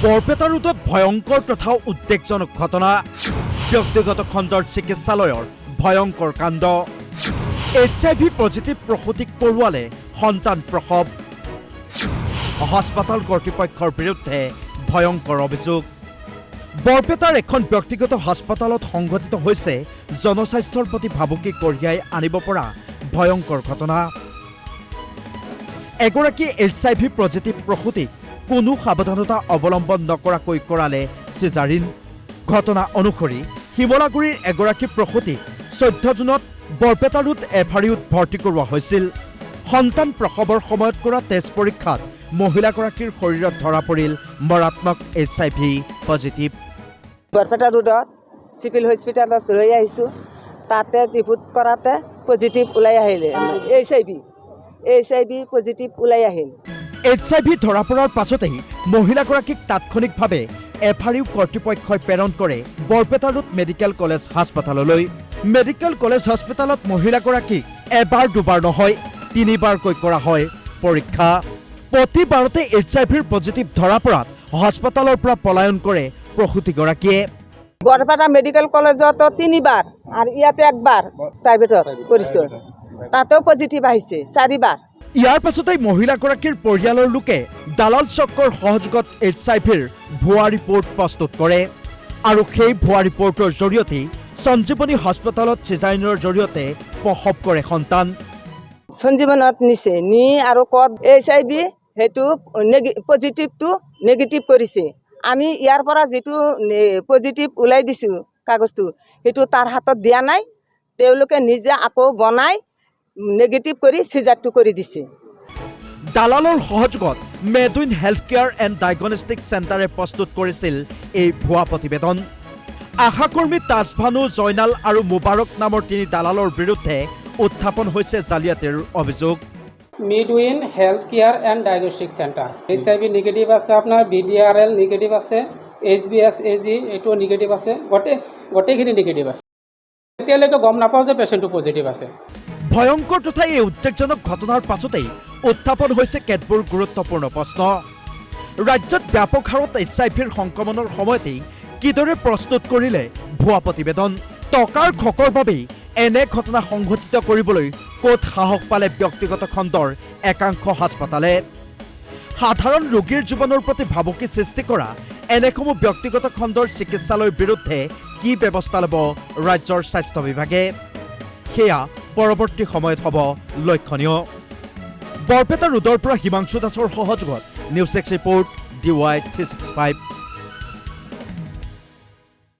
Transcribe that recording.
বৰপেটা ৰোডত ভয়ংকৰ তথা উদ্বেগজনক ঘটনা ব্যক্তিগত খণ্ডৰ চিকিৎসালয়ৰ ভয়ংকৰ কাণ্ড HIV পজিটিভ প্ৰসূতিক পৰুৱালে সন্তান প্ৰসৱ হাস্পাতাল কৰ্তৃপক্ষৰ বিৰুদ্ধে ভয়ংকৰ অভিযোগ বৰপেটাৰ এখন ব্যক্তিগত হাস্পাতালত সংঘটিত হৈছে জনস্বাস্থ্যৰ প্ৰতি ভাবুকি কঢ়িয়াই আনিব পৰা ভয়ংকৰ ঘটনা এগৰাকী HIV পজিটিভ প্ৰসূতিক কোনো সাৱধানতা অৱলম্বন নকৰাকৈ কৰালে চিজাৰিন ঘটনা অনুসৰি হিমলাগুৰিৰ এগৰাকী প্ৰসূতিক 14 জুনত বৰপেটা ৰোড এফআৰইউত ভৰ্তি কৰোৱা হৈছিল সন্তান প্ৰসৱৰ সময়ত কৰা তেজ পৰীক্ষাত মহিলাগৰাকীৰ শৰীৰত ধৰা পৰিল মাৰাত্মক HIV পজিটিভ বৰপেটা ৰোডত চিভিল হস্পিটালত লৈ আহিছোঁ তাতে ৰিপোৰ্ট কৰাতে পজিটিভ ওলাই আহিলে HIV পজিটিভ ওলাই আহিল HIV ধৰা পৰাৰ পাছতেই মহিলাগৰাকীক তাৎক্ষণিকভাৱে এফআৰইউ কৰ্তৃপক্ষই প্ৰেৰণ কৰে বৰপেটা ৰোড মেডিকেল কলেজ হাস্পাতাললৈ মেডিকেল কলেজ হাস্পাতালত মহিলাগৰাকীক এবাৰ দুবাৰ নহয় তিনিবাৰকৈ কৰা হয় পৰীক্ষা প্ৰতিবাৰতে HIVৰ পজিটিভ ধৰা পৰাত হাস্পাতালৰ পৰা পলায়ন কৰে প্ৰসূতিগৰাকীয়ে বৰপেটা মেডিকেল কলেজতো 3বাৰ আৰু ইয়াতে একবাৰ প্ৰাইভেটত কৰিছোঁ তাতেও পজিটিভ আহিছে 4বাৰ ইয়াৰ পাছতেই মহিলাগৰাকীৰ পৰিয়ালৰ লোকে দালাল চক্ৰৰ সহযোগত HIVৰ ভুৱা ৰিপৰ্ট প্ৰস্তুত কৰে আৰু সেই ভুৱা ৰিপৰ্টৰ জৰিয়তে সঞ্জীৱনী হাস্পাতালত চিজাৰিনৰ জৰিয়তে প্ৰসৱ কৰে সন্তান সঞ্জীৱনত নিছে নি আৰু ক'ত HIV সেইটো পজিটিভটো নেগেটিভ কৰিছে আমি ইয়াৰ পৰা যিটো পজিটিভ ওলাই দিছোঁ কাগজটো সেইটো তাৰ হাতত দিয়া নাই তেওঁলোকে নিজে আকৌ বনাই নেগেটিভ কৰি চিজাৰটো কৰি দিছে দালালৰ সহযোগত মেডুইন হেল্থ কেয়াৰ এণ্ড ডায়াগনষ্টিক চেণ্টাৰে প্ৰস্তুত কৰিছিল এই ভুৱা প্ৰতিবেদন আশাকৰ্মী তাজভানু জয়নাল আৰু মুবাৰক নামৰ 3 দালালৰ বিৰুদ্ধে উত্থাপন হৈছে জালিয়াতিৰ অভিযোগ Midwin health care and diagnostic centre HIV negative আছে আপনার BDRL নেগেটিভ আছে HBS AG এটো নেগেটিভ আছে গোটেইখিনি নেগেটিভ আছে এতিয়ালৈকে গম নাপাওঁ যে পেশেন্টটো পজিটিভ আছে ভয়ংকৰ তথা এই উদ্বেগজনক ঘটনাৰ পাছতেই উত্থাপন হৈছে কেতবোৰ গুৰুত্বপূৰ্ণ প্ৰশ্ন ৰাজ্যত ব্যাপক হাৰত HIVৰ সংক্ৰমণৰ সময়তেই কিদৰে প্ৰস্তুত কৰিলে ভুৱা প্ৰতিবেদন টকাৰ খকৰ বাবেই এনে ঘটনা সংঘটিত কৰিবলৈ ক'ত সাহস পালে ব্যক্তিগত খণ্ডৰ একাংশ হাস্পাতালে সাধাৰণ ৰোগীৰ জীৱনৰ প্ৰতি ভাবুকি সৃষ্টি কৰা এনেসমূহ ব্যক্তিগত খণ্ডৰ চিকিৎসালয়ৰ বিৰুদ্ধে কি ব্যৱস্থা ল'ব ৰাজ্যৰ স্বাস্থ্য বিভাগে সেয়া পৰৱৰ্তী সময়ত হ'ব লক্ষণীয় বৰপেটা ৰোডৰ পৰা হিমাংশু দাসৰ সহযোগত নিউজ 6 ৰিপৰ্ট DY 365